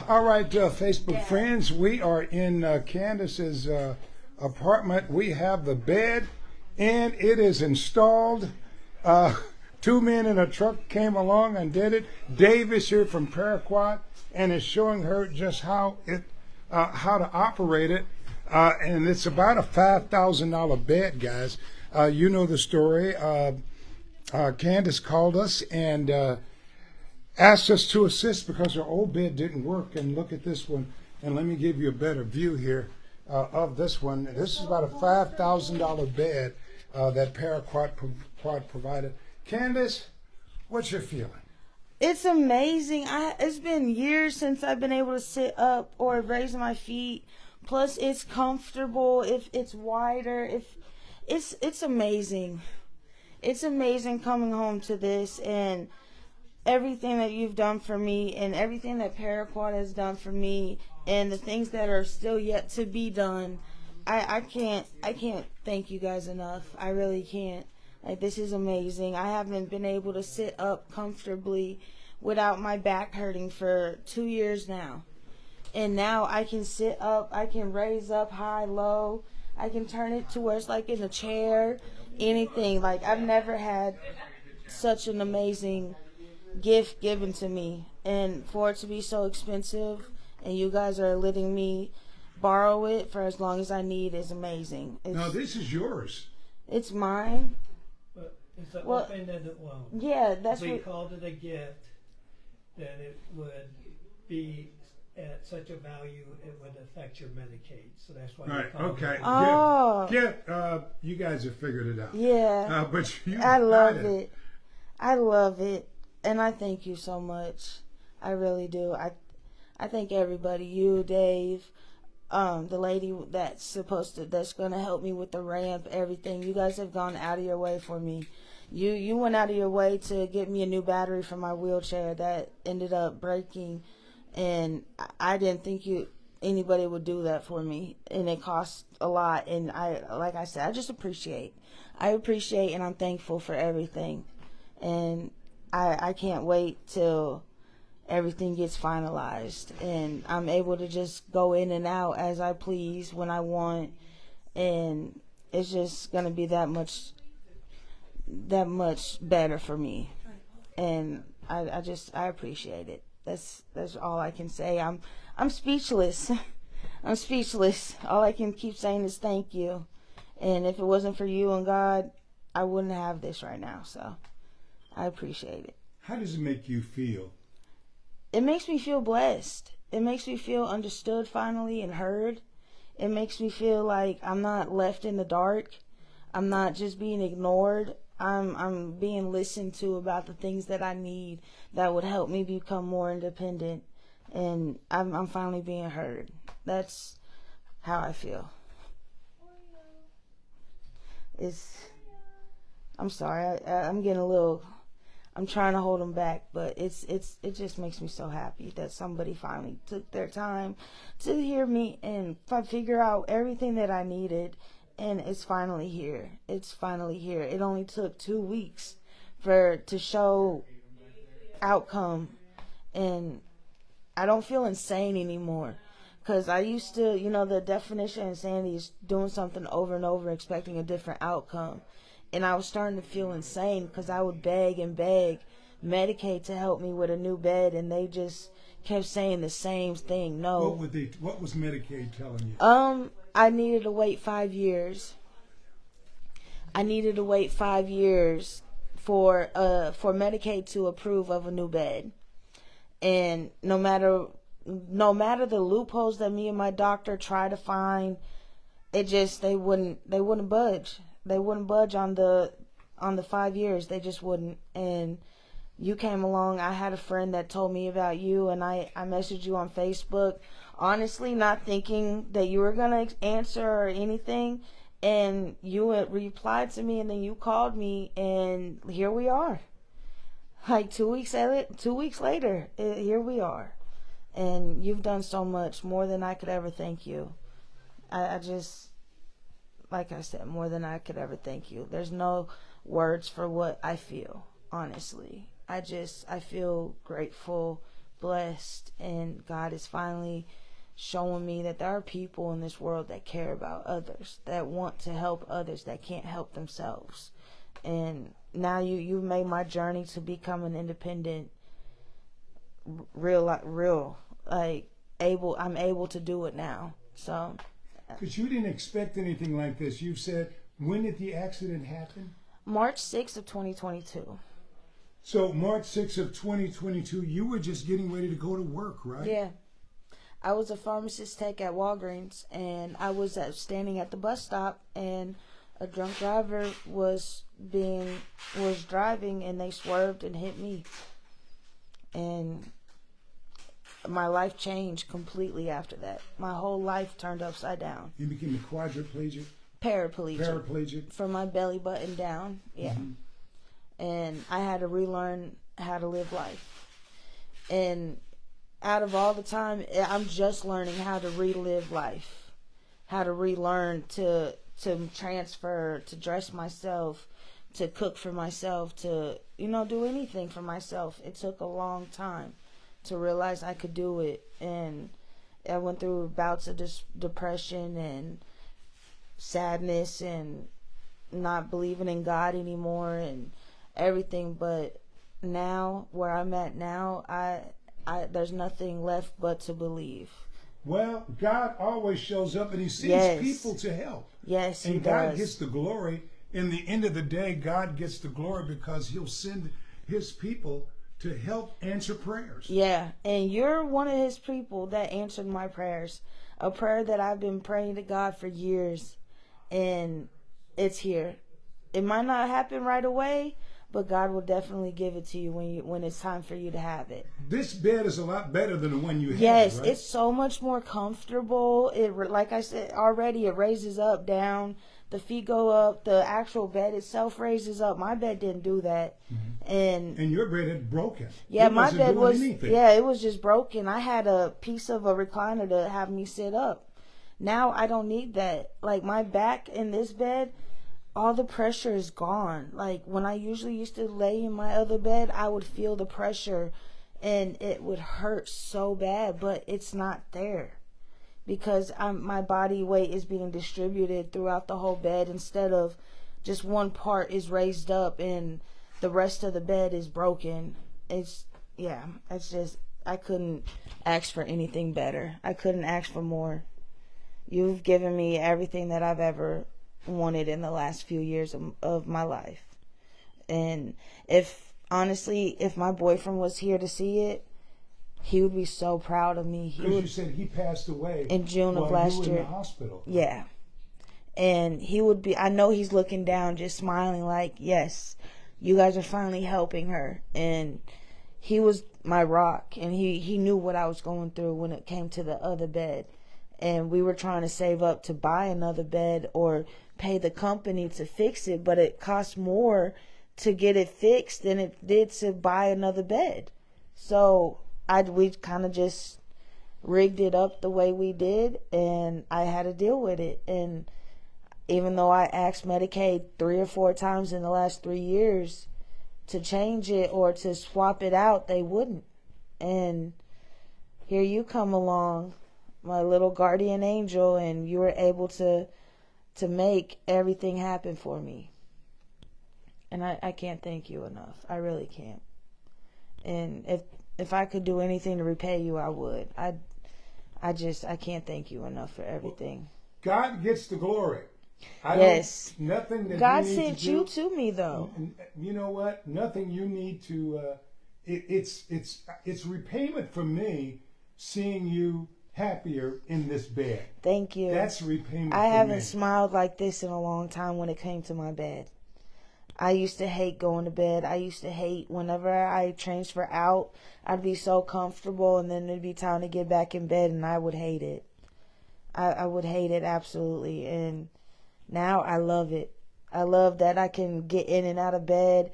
All right, Facebook friends, we are in Candace's apartment. We have the bed, and it is installed. Two men in a truck came along and did it. Dave is here from Parapalegic and is showing her just how to operate it. And it's about a $5,000 bed, guys. You know the story. Candace called us and asked us to assist because her old bed didn't work. And look at this one. And let me give you a better view here of this one. This is about a $5,000 bed that Parapalegic provided. Candace, what's your feeling? It's amazing. It's been years since I've been able to sit up or raise my feet. Plus, it's comfortable. If it's wider, it's amazing. It's amazing coming home to this and everything that you've done for me and everything that Parapalegic has done for me and the things that are still yet to be done. I can't thank you guys enough. I really can't. Like, this is amazing. I haven't been able to sit up comfortably without my back hurting for 2 years now. And now I can sit up, I can raise up high, low. I can turn it to where it's like in a chair, anything. Like, I've never had such an amazing gift given to me. And for it to be so expensive and you guys are letting me borrow it for as long as I need is amazing. Now, this is yours. It's mine. It's an open-ended loan. Yeah, that's what we called it a gift. Then it would be at such a value it would affect your Medicaid. So that's why. Right. Okay. It. Oh. You guys have figured it out. Yeah. But I love it. I love it, and I thank you so much. I really do. I thank everybody. You, Dave. The lady that's gonna help me with the ramp, everything. You guys have gone out of your way for me. You went out of your way to get me a new battery for my wheelchair that ended up breaking, and I didn't think anybody would do that for me, and it cost a lot. And like I said, I just appreciate, and I'm thankful for everything, and I can't wait till everything gets finalized and I'm able to just go in and out as I please when I want, and it's just gonna be that much better for me, and I appreciate it. That's all I can say. I'm speechless. I'm speechless. All I can keep saying is thank you, and if it wasn't for you and God, I wouldn't have this right now. So I appreciate it. How does it make you feel? It makes me feel blessed. It makes me feel understood finally and heard. It makes me feel like I'm not left in the dark. I'm not just being ignored. I'm being listened to about the things that I need that would help me become more independent. And I'm finally being heard. That's how I feel. I'm sorry. I'm getting a little... I'm trying to hold them back, but it just makes me so happy that somebody finally took their time to hear me and figure out everything that I needed, and it's finally here. It's finally here. It only took 2 weeks to show outcome, and I don't feel insane anymore. Because I used to, the definition of insanity is doing something over and over, expecting a different outcome. And I was starting to feel insane because I would beg and beg Medicaid to help me with a new bed, and they just kept saying the same thing. No. What was Medicaid telling you? I needed to wait 5 years. I needed to wait 5 years for Medicaid to approve of a new bed. And no matter the loopholes that me and my doctor tried to find, they wouldn't budge. They wouldn't budge on the 5 years. They just wouldn't. And you came along. I had a friend that told me about you, and I messaged you on Facebook, honestly not thinking that you were going to answer or anything. And you replied to me, and then you called me, and here we are. Like 2 weeks later, here we are. And you've done so much, more than I could ever thank you. I just... Like I said, more than I could ever thank you. There's no words for what I feel, honestly. I feel grateful, blessed, and God is finally showing me that there are people in this world that care about others, that want to help others, that can't help themselves. And now you made my journey to become an independent, I'm able to do it now. So, Because you didn't expect anything like this. You said, when did the accident happen? March 6th of 2022. So March 6th of 2022, you were just getting ready to go to work, right? Yeah. I was a pharmacist tech at Walgreens, and I was standing at the bus stop, and a drunk driver was driving, and they swerved and hit me. And my life changed completely after that. My whole life turned upside down. You became a quadriplegic? Paraplegic. From my belly button down, yeah. Mm-hmm. And I had to relearn how to live life. And out of all the time, I'm just learning how to relive life, how to relearn to transfer, to dress myself, to cook for myself, to, do anything for myself. It took a long time to realize I could do it. And I went through bouts of depression and sadness and not believing in God anymore and everything. But now, where I'm at now, there's nothing left but to believe. Well, God always shows up, and he sends people to help. Yes, and he God does. Gets the glory. In the end of the day, God gets the glory because he'll send his people to help answer prayers. Yeah, and you're one of his people that answered my prayers. A prayer that I've been praying to God for years, and it's here. It might not happen right away, but God will definitely give it to you when it's time for you to have it. This bed is a lot better than the one you had. Yes, right? It's so much more comfortable. Like I said already, it raises up, down. The feet go up. The actual bed itself raises up. My bed didn't do that. Mm-hmm. And your bed had broken. Yeah, my bed was anything. Yeah, it was just broken. I had a piece of a recliner to have me sit up. Now I don't need that. Like, my back in this bed, all the pressure is gone. Like, when I usually used to lay in my other bed, I would feel the pressure and it would hurt so bad, but it's not there because my body weight is being distributed throughout the whole bed instead of just one part is raised up and the rest of the bed is broken. It's just, I couldn't ask for anything better. I couldn't ask for more. You've given me everything that I've ever wanted in the last few years of my life. And if my boyfriend was here to see it, he would be so proud of me. Because you said he passed away in June of last year. In the hospital. Yeah. And he would be, I know he's looking down, just smiling like, yes, you guys are finally helping her. And he was my rock, and he knew what I was going through when it came to the other bed. And we were trying to save up to buy another bed or pay the company to fix it, but it cost more to get it fixed than it did to buy another bed. So we kind of just rigged it up the way we did, and I had to deal with it. And even though I asked Medicaid 3 or 4 times in the last 3 years to change it or to swap it out, they wouldn't. And here you come along, my little guardian angel, and you were able to make everything happen for me. And I can't thank you enough. I really can't. And if I could do anything to repay you, I would. I can't thank you enough for everything. God gets the glory. Yes. Nothing that God you need sent to do, you to me, though. You know what? Nothing you need to. It's repayment for me seeing you happier in this bed. Thank you. That's repayment. I for haven't me. smiled like this in a long time when it came to my bed. I used to hate going to bed. I used to hate whenever I transfer out, I'd be so comfortable, and then it'd be time to get back in bed, and I would hate it. I would hate it absolutely. And now I love it. I love that I can get in and out of bed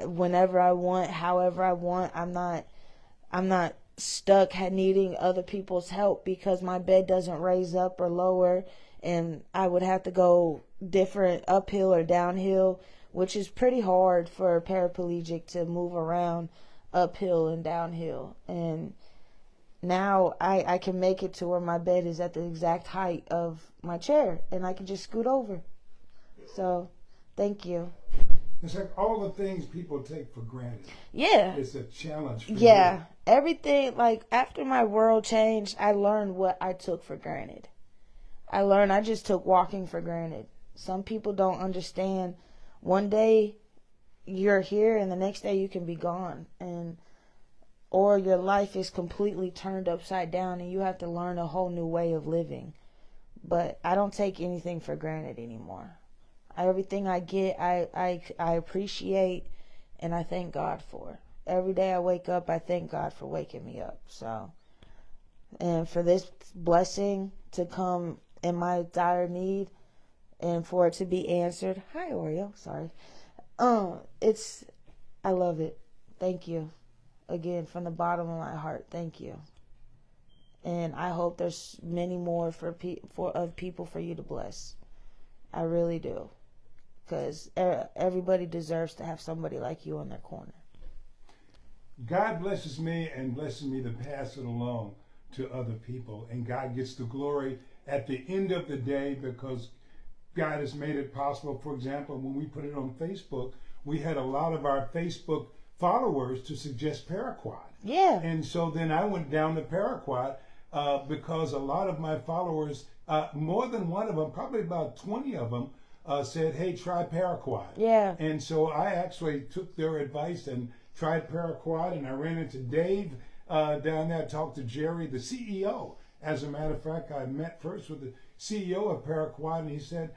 whenever I want, however I want. I'm not stuck needing other people's help because my bed doesn't raise up or lower, and I would have to go different uphill or downhill, which is pretty hard for a paraplegic to move around uphill and downhill. And now I can make it to where my bed is at the exact height of my chair, and I can just scoot over. So, thank you. It's like all the things people take for granted. Yeah. It's a challenge for Yeah. Everything, like, after my world changed, I learned what I took for granted. I just took walking for granted. Some people don't understand. One day you're here and the next day you can be gone. Or your life is completely turned upside down and you have to learn a whole new way of living. But I don't take anything for granted anymore. Everything I get, I appreciate and I thank God for. Every day I wake up, I thank God for waking me up. So, and for this blessing to come in my dire need and for it to be answered. Hi, Oreo. Sorry. I love it. Thank you. Again, from the bottom of my heart, thank you. And I hope there's many more of people for you to bless. I really do. Because everybody deserves to have somebody like you in their corner. God blesses me and blesses me to pass it along to other people. And God gets the glory at the end of the day because God has made it possible. For example, when we put it on Facebook, we had a lot of our Facebook followers to suggest Paraquat. Yeah. And so then I went down to Paraquat because a lot of my followers, more than one of them, probably about 20 of them, said, hey, try Paraquat. Yeah. And so I actually took their advice and tried Paraquat, and I ran into Dave down there, talked to Jerry, the CEO. As a matter of fact, I met first with the CEO of Paraquat, and he said,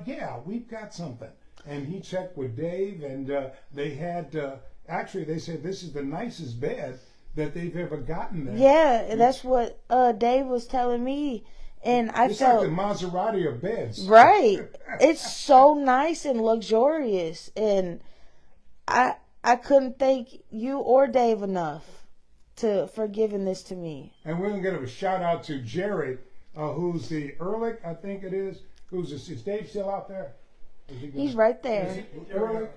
yeah, we've got something. And he checked with Dave, and they had, actually, they said this is the nicest bed that they've ever gotten there. Yeah, that's what Dave was telling me. And It's like the Maserati of beds. Right. It's so nice and luxurious. And I couldn't thank you or Dave enough for giving this to me. And we're going to give a shout out to Jerry, who's the Ehrlich, I think it is. Is Dave still out there? He's right there. Ehrlich.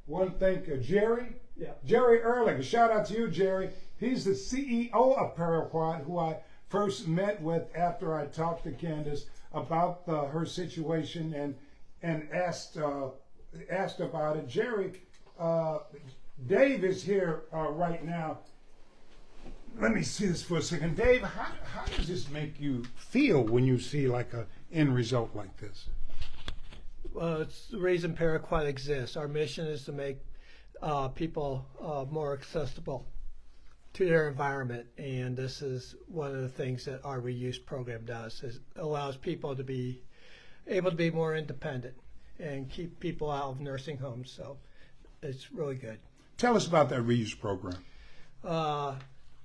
Want to thank Jerry. Yeah. Jerry Ehrlich. A shout out to you, Jerry. He's the CEO of Paraquat, who I first met with after I talked to Candace about her situation and asked about it. Jerry, Dave is here right now. Let me see this for a second. Dave, how does this make you feel when you see like a end result like this? Well, it's the reason Paraquat exists. Our mission is to make people more accessible to their environment, and this is one of the things that our reuse program does. Is allows people to be able to be more independent and keep people out of nursing homes. So it's really good. Tell us about that reuse program.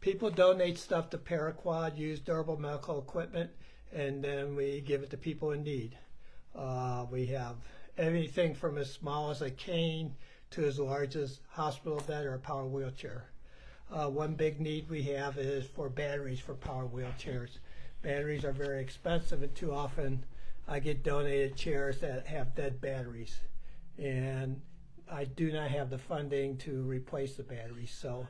People donate stuff to Paraquat, use durable medical equipment, and then we give it to people in need. We have everything from as small as a cane to as large as hospital bed or a power wheelchair. One big need we have is for batteries for power wheelchairs. Batteries are very expensive, and too often I get donated chairs that have dead batteries. And I do not have the funding to replace the batteries, so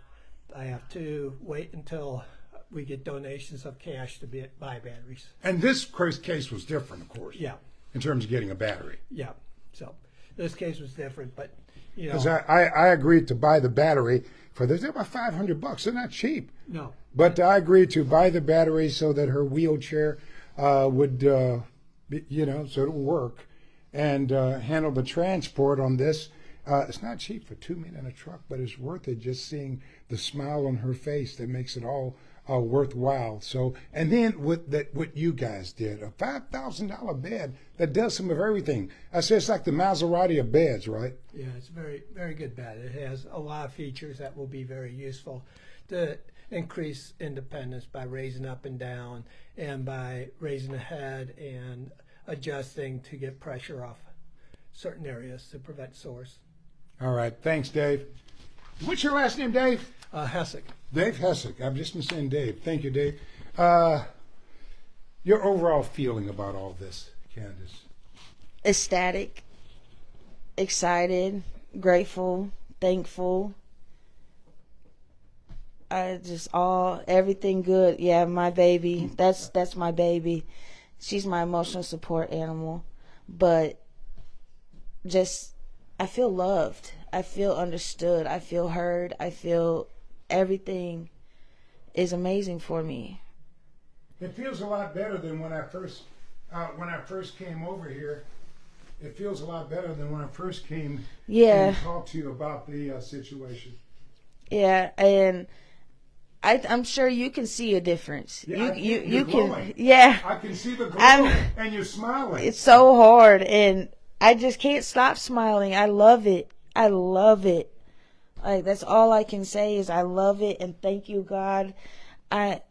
I have to wait until we get donations of cash to buy batteries. And this case was different, of course. Yeah. In terms of getting a battery. Yeah. So this case was different, but you know. Because I agreed to buy the battery for this. They're about $500. They're not cheap. No. But I agreed to buy the battery so that her wheelchair would, so it would work and handle the transport on this. It's not cheap for 2 men in a truck, but it's worth it just seeing the smile on her face that makes it all worthwhile. So, and then what you guys did, a $5,000 bed that does some of everything. I say it's like the Maserati of beds, right? Yeah, it's a very, very good bed. It has a lot of features that will be very useful to increase independence by raising up and down and by raising the head and adjusting to get pressure off certain areas to prevent sores. All right. Thanks, Dave. What's your last name, Dave? Hessick. Dave Hessick. I've just been saying Dave. Thank you, Dave. Your overall feeling about all this, Candace? Ecstatic, excited, grateful, thankful. I just everything good. Yeah, my baby. That's my baby. She's my emotional support animal. But just I feel loved. I feel understood. I feel heard. I feel everything is amazing for me. It feels a lot better than when I first came over here. It feels a lot better than when I first came Yeah. and talked to you about the situation. Yeah, and I'm sure you can see a difference. Yeah, You glowing. can. Yeah, I can see the glow, I'm- and you're smiling. it's so hard, and I just can't stop smiling. I love it. I love it. Like, that's all I can say is I love it, and thank you, God. I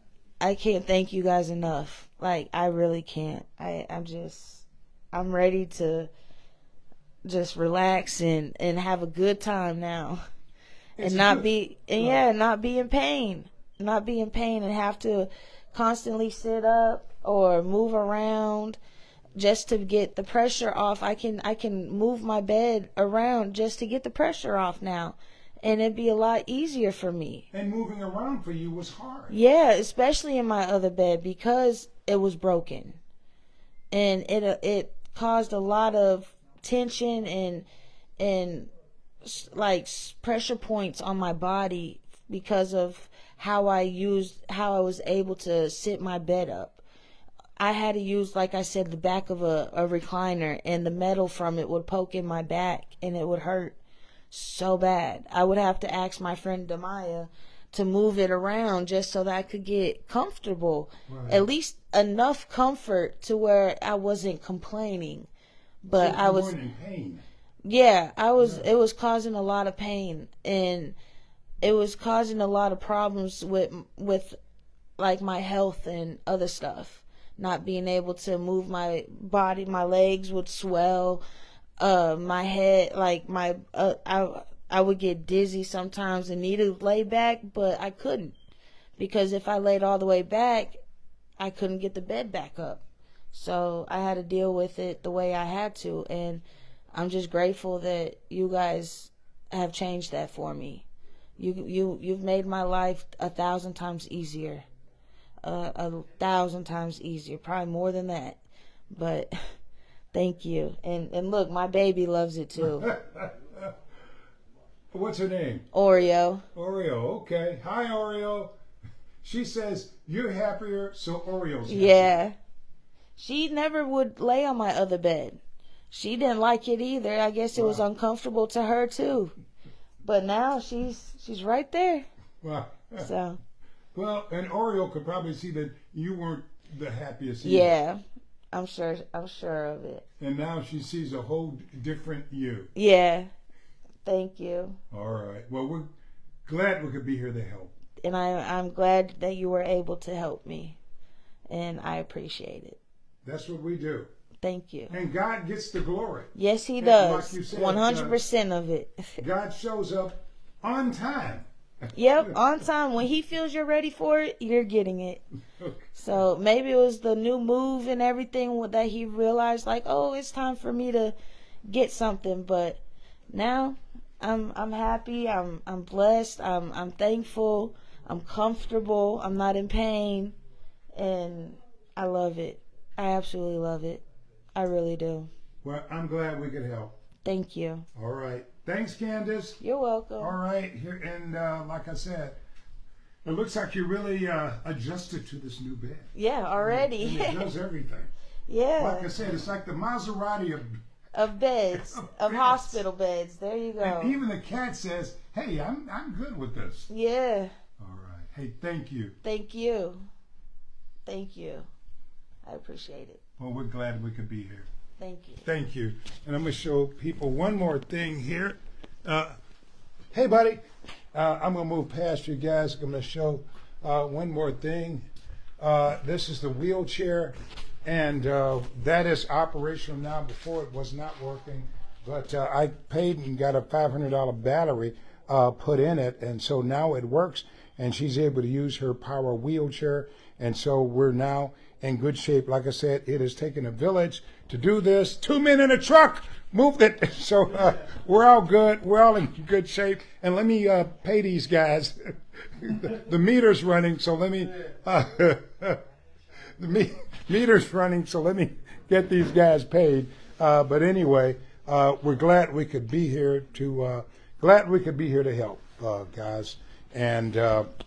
can't thank you guys enough. Like, I really can't. I'm ready to just relax and have a good time now. It's And not good. be not be in pain. Not be in pain and have to constantly sit up or move around just to get the pressure off. I can move my bed around just to get the pressure off now. And it'd be a lot easier for me. And moving around for you was hard. Yeah, especially in my other bed because it was broken. And it caused a lot of tension and like pressure points on my body because of how I was able to sit my bed up. I had to use, like I said, the back of a recliner, and the metal from it would poke in my back and it would hurt so bad. I would have to ask my friend Demaya to move it around just so that I could get comfortable, Right. at least enough comfort to where I wasn't complaining, but So I you was. weren't in pain. Yeah, I was. It was causing a lot of pain, and it was causing a lot of problems with like my health and other stuff. Not being able to move my body, my legs would swell. My head, like I would get dizzy sometimes and need to lay back, but I couldn't because if I laid all the way back, I couldn't get the bed back up. So I had to deal with it the way I had to, and I'm just grateful that you guys have changed that for me. You've made my life 1,000 times easier, 1,000 times easier, probably more than that. But thank you, and look, my baby loves it too. What's her name? Oreo. Oreo. Okay. Hi, Oreo. She says you're happier, so Oreo's happier. Yeah, she never would lay on my other bed. She didn't like it either. I guess it was Wow. uncomfortable to her too. But now she's right there. Wow. So Well, and Oreo could probably see that you weren't the happiest. either. yeah, I'm sure of it. And now she sees a whole different you. Yeah, thank you. All right. Well, we're glad we could be here to help. And I'm glad that you were able to help me, and I appreciate it. That's what we do. Thank you. And God gets the glory. Yes, He And does. like you said, 100% of it. God shows up on time. Yep, on time. When He feels you're ready for it, you're getting it. So maybe it was the new move and everything that He realized, like, oh, it's time for me to get something. But now I'm happy. I'm blessed. I'm thankful. I'm comfortable. I'm not in pain, and I love it. I absolutely love it. I really do. Well, I'm glad we could help. Thank you. All right. Thanks, Candace. You're welcome. All right. Here, and like I said, it looks like you really adjusted to this new bed. Yeah, already. And it does everything. Yeah. Like I said, it's like the Maserati Of beds, of beds. hospital beds. There you go. And even the cat says, "Hey, I'm good with this." Yeah. All right. Hey, thank you. Thank you. Thank you. I appreciate it. Well, we're glad we could be here. Thank you. Thank you. And I'm going to show people one more thing here. Hey, buddy. I'm going to move past you guys. I'm going to show one more thing. This is the wheelchair, and that is operational now. Before it was not working, but I paid and got a $500 battery put in it, and so now it works. and she's able to use her power wheelchair. And so we're now in good shape. Like I said, it has taken a village to do this. 2 men in a truck moved it. So we're all good. We're all in good shape. And let me pay these guys. The meter's running, so let me meter's running, so let me get these guys paid. But anyway, we're glad we could be here to help, guys, and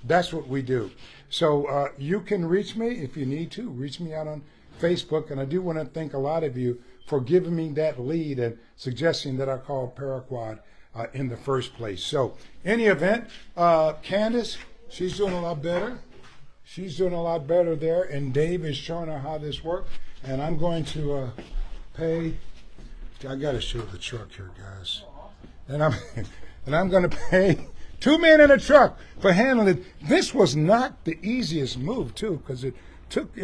that's what we do. So you can reach me if you need to. Reach me out on Facebook, and I do want to thank a lot of you for giving me that lead and suggesting that I call Paraquad in the first place. So, any event, Candace, she's doing a lot better. She's doing a lot better there, and Dave is showing her how this works. And I'm going to pay. I got to show the truck here, guys. And I'm going to pay 2 men in a truck for handling it. This was not the easiest move, too, because it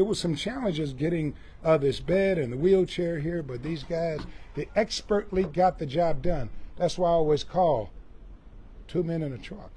was some challenges getting this bed and the wheelchair here. But these guys, they expertly got the job done. That's why I always call 2 men in a truck.